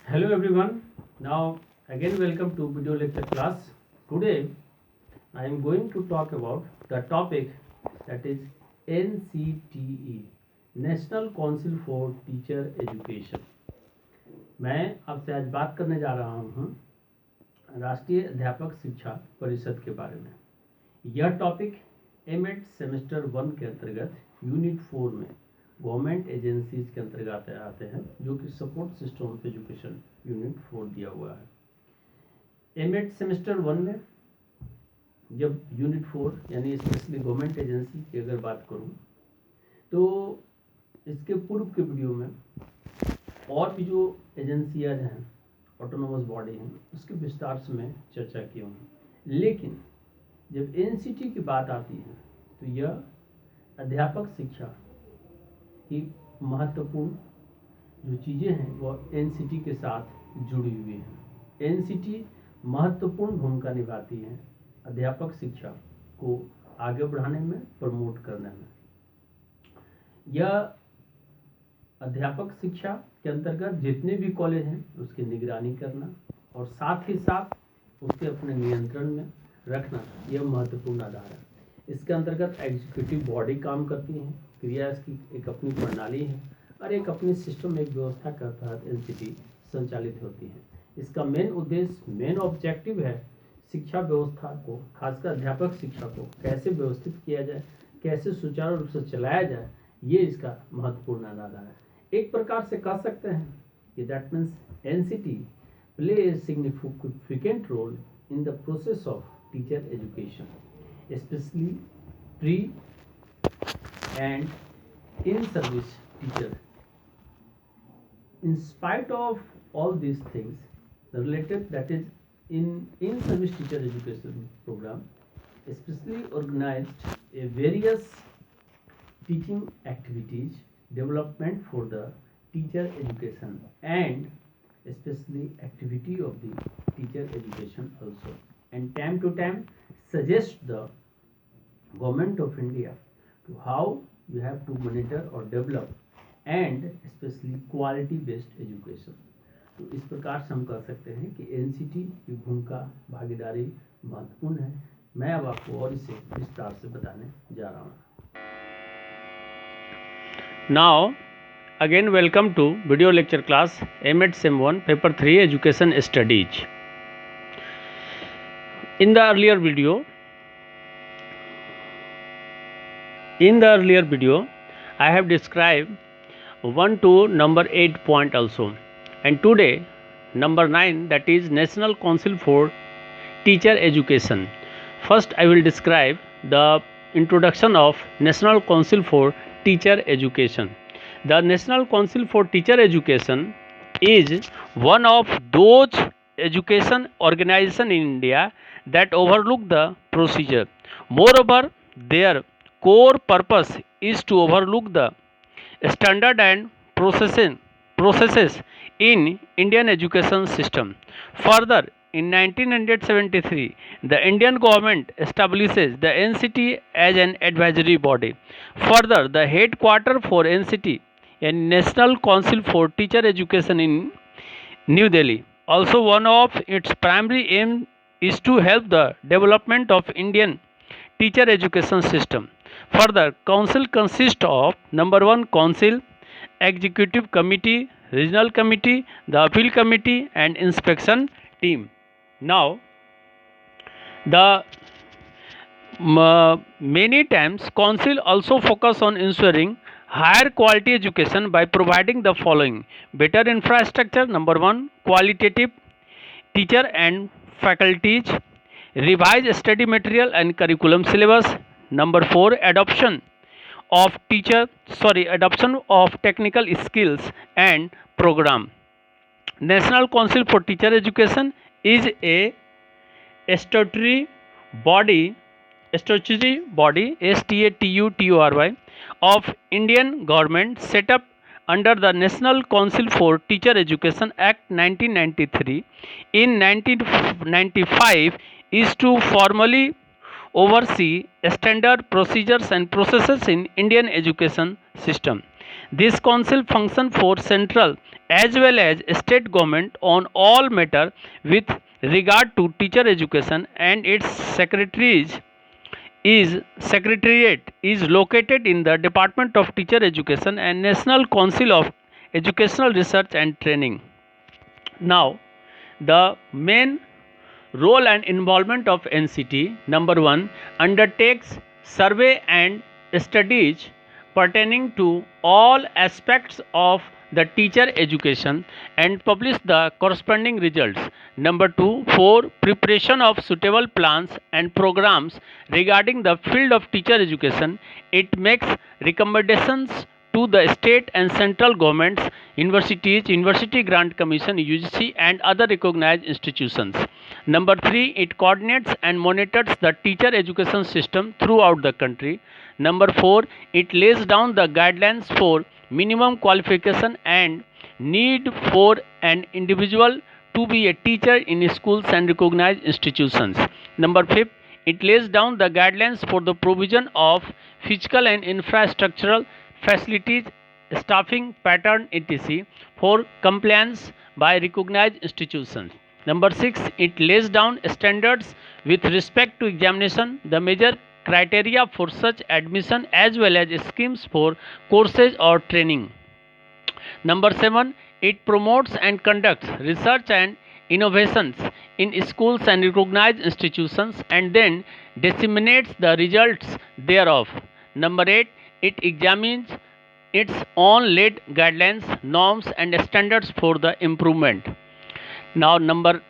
Hello everyone. Now again welcome to video lecture class. Today I am going to talk about the topic that is NCTE National Council for Teacher Education. मैं आपसे आज बात करने जा रहा हूँ राष्ट्रीय अध्यापक शिक्षा परिषद के बारे में। यह टॉपिक एमएड सेमेस्टर 1 के अंतर्गत यूनिट 4 में गवर्नमेंट एजेंसीज के अंतर्गत आते हैं, जो कि support system of education unit 4 दिया हुआ है। एमएड सेमेस्टर 1 में जब यूनिट 4 यानी स्पेशली गवर्नमेंट एजेंसी की अगर बात करूं तो इसके पूर्व के वीडियो में और भी जो एजेंसियाँ हैं, ऑटोनोमस बॉडी हैं, उसके विस्तार से मैं चर्चा की हूँ। लेकिन जब एनसीटी की बात आती है तो यह अध्यापक शिक्षा की महत्वपूर्ण जो चीज़ें हैं वह एनसीटी के साथ जुड़ी हुई हैं। एनसीटी महत्वपूर्ण भूमिका निभाती है अध्यापक शिक्षा को आगे बढ़ाने में, प्रमोट करने में। यह अध्यापक शिक्षा के अंतर्गत जितने भी कॉलेज हैं उसकी निगरानी करना और साथ ही साथ उसके अपने नियंत्रण में रखना, यह महत्वपूर्ण आधार है। इसके अंतर्गत एग्जीक्यूटिव बॉडी काम करती है, क्रिया इसकी एक अपनी प्रणाली है और एक अपनी सिस्टम, एक व्यवस्था के तहत एनसीटी संचालित होती है। इसका मेन उद्देश्य, मेन ऑब्जेक्टिव है शिक्षा व्यवस्था को, खासकर अध्यापक शिक्षा को कैसे व्यवस्थित किया जाए, कैसे सुचारू रूप से चलाया जाए, ये इसका महत्वपूर्ण आधार है। एक प्रकार से कह सकते हैं कि that means NCT play a significant role in the process of teacher education, especially pre and in service teacher. In spite of all these things, the related that is in service teacher education program especially organized a various teaching activities development for the teacher education and especially activity of the teacher education also, and time to time suggest the government of India to how you have to monitor or develop and especially quality based education. तो इस प्रकार से हम कह सकते हैं कि NCT की भूमिका, भागीदारी महत्वपूर्ण है। मैं अब आपको और इसे विस्तार से बताने जा रहा हूँ। Now again welcome to video lecture class MEd Sem 1 paper 3 education studies. In the earlier video I have described 1 to number 8 point also, and today number 9, that is National Council for Teacher Education. First I will describe the introduction of National Council for Teacher Education. The National Council for Teacher Education is one of those education organization in India that overlook the procedure. Moreover, their core purpose is to overlook the standard and processes in Indian education system. Further, in 1973, the Indian government establishes the NCT as an advisory body. Further, the headquarters for NCT and National Council for Teacher Education in New Delhi. Also, one of its primary aims is to help the development of Indian teacher education system. Further, council consists of number 1 council, executive committee, regional committee, the appeal committee and inspection team. Now, the many times council also focus on ensuring higher quality education by providing the following: better infrastructure, number 1, qualitative teacher and faculties, revise study material and curriculum syllabus, number 4, adoption of technical skills and program. National Council for Teacher Education is a statutory body statutory of Indian government set up under the National Council for Teacher Education Act 1993 in 1995 is to formally oversee standard procedures and processes in Indian education system. This council functions for central as well as state government on all matter with regard to teacher education, and its secretariat is located in the Department of Teacher Education and National Council of Educational Research and Training. Now, the main role and involvement of NCT: number 1, undertakes survey and studies pertaining to all aspects of the teacher education and publish the corresponding results. Number 2, for preparation of suitable plans and programs regarding the field of teacher education, it makes recommendations to the state and central governments, universities, University Grant Commission, UGC, and other recognized institutions. Number 3, it coordinates and monitors the teacher education system throughout the country. Number 4, it lays down the guidelines for minimum qualification and need for an individual to be a teacher in schools and recognized institutions. Number 5, it lays down the guidelines for the provision of physical and infrastructural facilities, staffing pattern, etc. for compliance by recognized institutions. Number 6, it lays down standards with respect to examination, the major criteria for such admission, as well as schemes for courses or training. Number 7, it promotes and conducts research and innovations in schools and recognized institutions and then disseminates the results thereof. Number 8, it examines its own laid guidelines, norms, and standards for the improvement. Now, number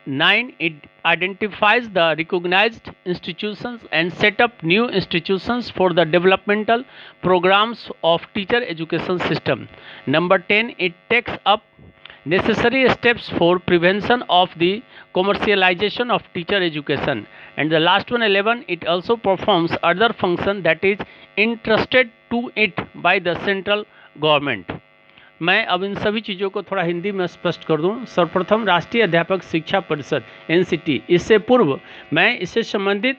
9, it identifies the recognized institutions and set up new institutions for the developmental programs of teacher education system. Number 10, it takes up necessary steps for prevention of the commercialization of teacher education. And the last one, 11, it also performs other function that is entrusted to it by the central government. मैं अब इन सभी चीज़ों को थोड़ा हिंदी में स्पष्ट कर दूं। सर्वप्रथम राष्ट्रीय अध्यापक शिक्षा परिषद NCT, इससे पूर्व मैं इससे संबंधित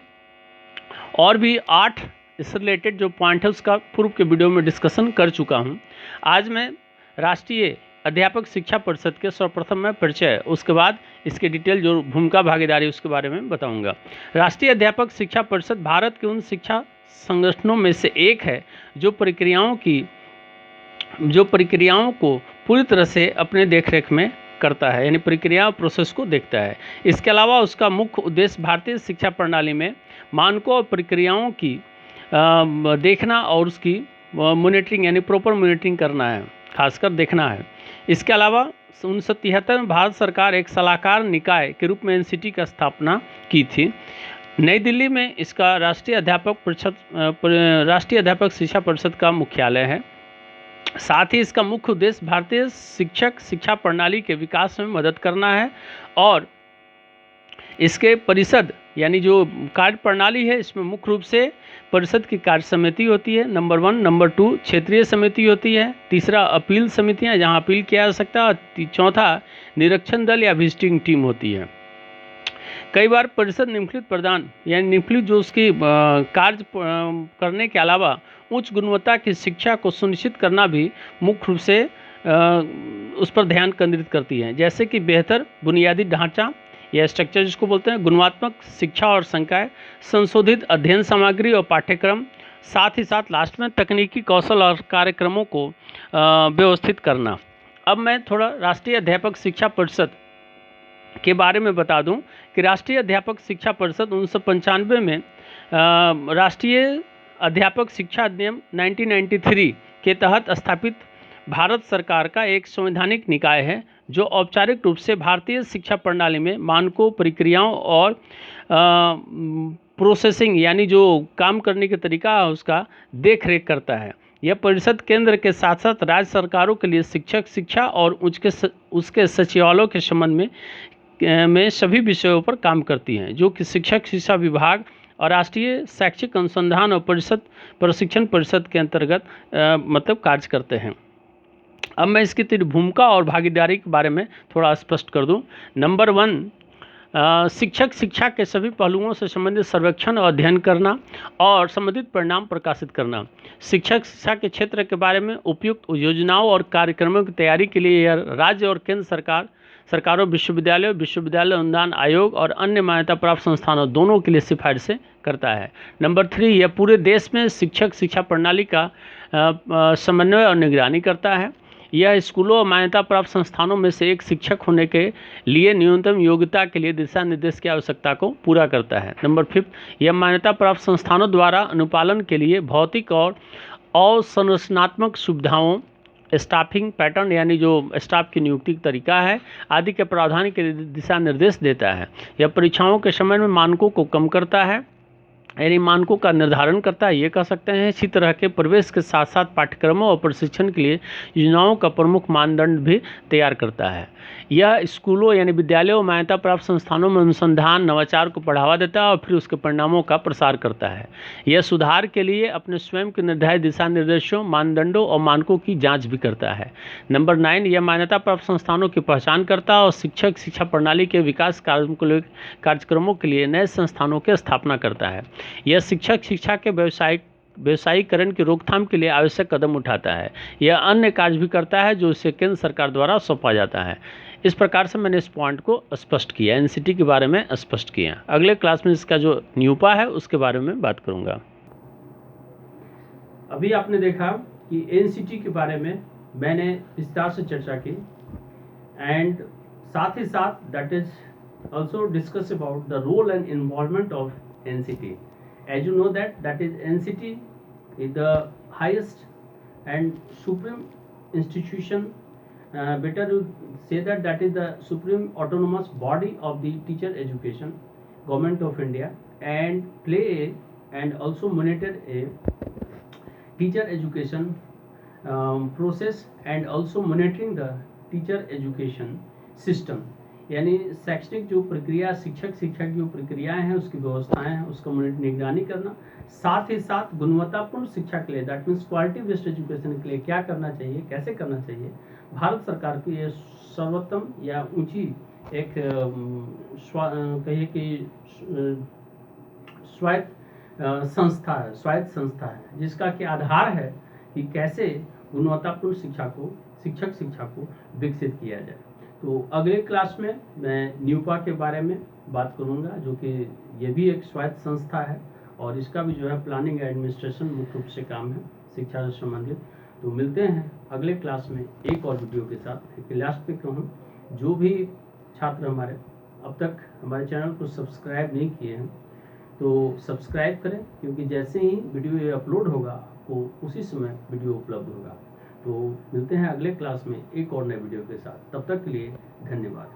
और भी 8 इससे रिलेटेड जो पॉइंट है उसका पूर्व के वीडियो में डिस्कशन कर चुका हूं। आज मैं राष्ट्रीय अध्यापक शिक्षा परिषद के सर्वप्रथम में परिचय, उसके बाद इसके डिटेल जो भूमिका भागीदारी उसके बारे में बताऊंगा। राष्ट्रीय अध्यापक शिक्षा परिषद भारत के उन शिक्षा संगठनों में से एक है जो प्रक्रियाओं को पूरी तरह से अपने देखरेख में करता है, यानी प्रक्रिया प्रोसेस को देखता है। इसके अलावा उसका मुख्य उद्देश्य भारतीय शिक्षा प्रणाली में मानकों और प्रक्रियाओं की देखना और उसकी मॉनिटरिंग यानी प्रॉपर मॉनिटरिंग करना है, खासकर देखना है। इसके अलावा 1973 में भारत सरकार एक सलाहकार निकाय के रूप में NCT की स्थापना की थी। नई दिल्ली में इसका राष्ट्रीय अध्यापक शिक्षा परिषद का मुख्यालय है। साथ ही इसका मुख्य उद्देश्य भारतीय शिक्षा प्रणाली के विकास में मदद करना है और इसके परिषद यानी जो कार्य प्रणाली है इसमें मुख्य रूप से परिषद की कार्य समिति होती है, नंबर 1, नंबर 2 क्षेत्रीय समिति होती है, तीसरा अपील समितियां जहां अपील किया जा सकता है और चौथा निरीक्षण दल या विजिटिंग टीम होती है। कई बार परिषद निम्नलिखित प्रदान यानी निम्नलिखित जो उसकी कार्य करने के अलावा उच्च गुणवत्ता की शिक्षा को सुनिश्चित करना भी मुख्य रूप से उस पर ध्यान केंद्रित करती है, जैसे कि बेहतर बुनियादी ढांचा या स्ट्रक्चर जिसको बोलते हैं, गुणात्मक शिक्षा और संकाय, संशोधित अध्ययन सामग्री और पाठ्यक्रम, साथ ही साथ लास्ट में तकनीकी कौशल और कार्यक्रमों को व्यवस्थित करना। अब मैं थोड़ा राष्ट्रीय अध्यापक शिक्षा परिषद के बारे में बता दूं कि राष्ट्रीय अध्यापक शिक्षा परिषद 1995 में राष्ट्रीय अध्यापक शिक्षा अधिनियम 1993 के तहत स्थापित भारत सरकार का एक संवैधानिक निकाय है जो औपचारिक रूप से भारतीय शिक्षा प्रणाली में मानकों, प्रक्रियाओं और प्रोसेसिंग यानी जो काम करने के तरीका है उसका देख रेख करता है। यह परिषद केंद्र के साथ साथ राज्य सरकारों के लिए शिक्षक शिक्षा और उसके सचिवालयों के संबंध में सभी विषयों पर काम करती हैं, जो कि शिक्षक शिक्षा विभाग और राष्ट्रीय शैक्षिक अनुसंधान और प्रशिक्षण परिषद के अंतर्गत मतलब कार्य करते हैं। अब मैं इसकी भूमिका और भागीदारी के बारे में थोड़ा स्पष्ट कर दूं। नंबर 1, शिक्षक शिक्षा के सभी पहलुओं से संबंधित सर्वेक्षण और अध्ययन करना और संबंधित परिणाम प्रकाशित करना। शिक्षक शिक्षा के क्षेत्र के बारे में उपयुक्त योजनाओं और कार्यक्रमों की तैयारी के लिए यह राज्य और केंद्र सरकारों, विश्वविद्यालय अनुदान आयोग और अन्य मान्यता प्राप्त संस्थानों दोनों के लिए सिफारिशें करता है। नंबर 3, यह पूरे देश में शिक्षक शिक्षा प्रणाली का समन्वय और निगरानी करता है। यह स्कूलों और मान्यता प्राप्त संस्थानों में से एक शिक्षक होने के लिए न्यूनतम योग्यता के लिए दिशा निर्देश की आवश्यकता को पूरा करता है। नंबर 5, यह मान्यता प्राप्त संस्थानों द्वारा अनुपालन के लिए भौतिक और अवसंरचनात्मक सुविधाओं, स्टाफिंग पैटर्न यानी जो स्टाफ की नियुक्ति का तरीका है आदि के प्रावधान के लिए दिशा निर्देश देता है। यह परीक्षाओं के समय में मानकों को कम करता है, यानी मानकों का निर्धारण करता है, ये कह सकते हैं। इसी तरह के प्रवेश के साथ साथ पाठ्यक्रमों और प्रशिक्षण के लिए योजनाओं का प्रमुख मानदंड भी तैयार करता है। यह स्कूलों यानी विद्यालयों और मान्यता प्राप्त संस्थानों में अनुसंधान नवाचार को बढ़ावा देता है और फिर उसके परिणामों का प्रसार करता है। यह सुधार के लिए अपने स्वयं के निर्धारित दिशा निर्देशों, मानदंडों और मानकों की जांच भी करता है। नंबर 9, यह मान्यता प्राप्त संस्थानों की पहचान करता है और शिक्षक शिक्षा प्रणाली के विकास कार्यक्रमों के लिए नए संस्थानों की स्थापना करता है। यह शिक्षक शिक्षा के व्यवसायीकरण की रोकथाम के लिए आवश्यक कदम उठाता है। यह अन्य कार्य भी करता है जो इसे केंद्र सरकार द्वारा सौंपा जाता है। इस प्रकार से मैंने इस पॉइंट को स्पष्ट किया, एनसीटी के बारे में स्पष्ट किया। अगले क्लास में इसका जो न्यूपा है उसके बारे में बात करूंगा। अभी आपने देखा कि एनसीटी के बारे में मैंने विस्तार से चर्चा की एंड साथ ही साथ that is also discuss about the role and involvement of NCT. As you know that is NCT is the highest and supreme institution. Better you say that is the supreme autonomous body of the teacher education, Government of India, and play and also monitor a teacher education process and also monitoring the teacher education system. यानी शैक्षणिक जो प्रक्रिया शिक्षक शिक्षा की जो प्रक्रियाएं हैं उसकी व्यवस्थाएं हैं उसका निगरानी करना, साथ ही साथ गुणवत्तापूर्ण शिक्षा के लिए that means quality based education के लिए क्या करना चाहिए, कैसे करना चाहिए, भारत सरकार की ये सर्वोत्तम या ऊंची एक कहिए कि स्वायत्त संस्था है जिसका कि आधार है कि कैसे गुणवत्तापूर्ण शिक्षक शिक्षा को विकसित किया जाए। तो अगले क्लास में मैं न्यूपा के बारे में बात करूंगा जो कि ये भी एक स्वायत्त संस्था है और इसका भी जो है प्लानिंग एडमिनिस्ट्रेशन मुख्य रूप से काम है शिक्षा से संबंधित। तो मिलते हैं अगले क्लास में एक और वीडियो के साथ। एक लास्ट पे कहूँ, जो भी छात्र हमारे अब तक हमारे चैनल को सब्सक्राइब नहीं किए हैं तो सब्सक्राइब करें, क्योंकि जैसे ही वीडियो ये अपलोड होगा आपको उसी समय वीडियो उपलब्ध होगा। तो मिलते हैं अगले क्लास में एक और नए वीडियो के साथ। तब तक के लिए धन्यवाद।